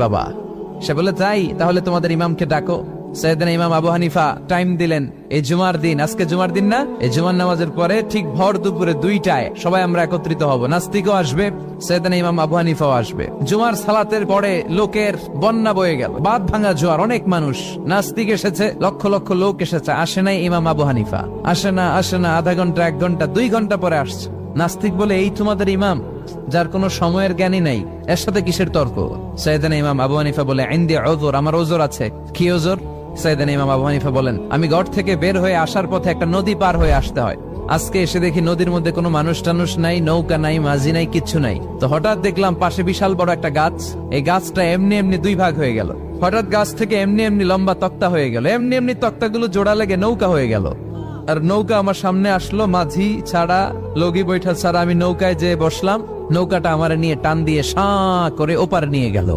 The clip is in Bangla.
বাবা। সে বলে তাই, তাহলে তোমাদের ইমামকে ডাকো। সাইয়েদনা ইমাম আবু হানিফা টাইম দিলেন, এই জুমার দিন, আজকে জুমার দিন না, এই জুমার নামাজের পরে ঠিক ভর দুপুরে 2টায় সবাই আমরা একত্রিত হব। নাস্তিকও আসবে, সাইয়েদনা ইমাম আবু হানিফাও আসবে। জুমার সালাতের পরে লোকের বন্যা বয়ে গেল, বাঁধ ভাঙা জোয়ার, অনেক মানুষ। নাস্তিক এসেছে, লক্ষ লক্ষ লোক এসেছে, আসে নাই ইমাম আবু হানিফা। আসে না আধা ঘন্টা, 1 ঘন্টা, 2 ঘন্টা পরে আসছে। নাস্তিক বলে, এই তোমাদের ইমাম যার কোনো সময়ের জ্ঞানই নাই, এর সাথে কিসের তর্ক? সাইয়েদনা ইমাম আবু হানিফা বলে, ইনদি উযর, আমার ওজর আছে। কি ওজর? সাইয়েদনা ইমাম আবু হানিফা বলেন, আমি ঘর থেকে বের হয়ে আসার পথে একটা নদী পার হয়ে আসতে হয়। আজকে এসে দেখি নদীর মধ্যে কোনো মানুষ টানুষ নাই, নৌকা নাই, মাঝি নাই, কিচ্ছু নাই। তো হঠাৎ দেখলাম পাশে বিশাল বড় একটা গাছ, এই গাছটা এমনি এমনি 2 ভাগ হয়ে গেল। হঠাৎ গাছ থেকে এমনি এমনি লম্বা তক্তা হয়ে গেল, এমনি এমনি তক্তাগুলো জোড়া লেগে নৌকা হয়ে গেল। আর নৌকা আমার সামনে আসলো, মাঝি ছাড়া, লগি বৈঠা ছাড়া। আমি নৌকায় যেয়ে বসলাম, নৌকাটা আমার নিয়ে টান দিয়ে সাঁ করে ওপারে নিয়ে গেল।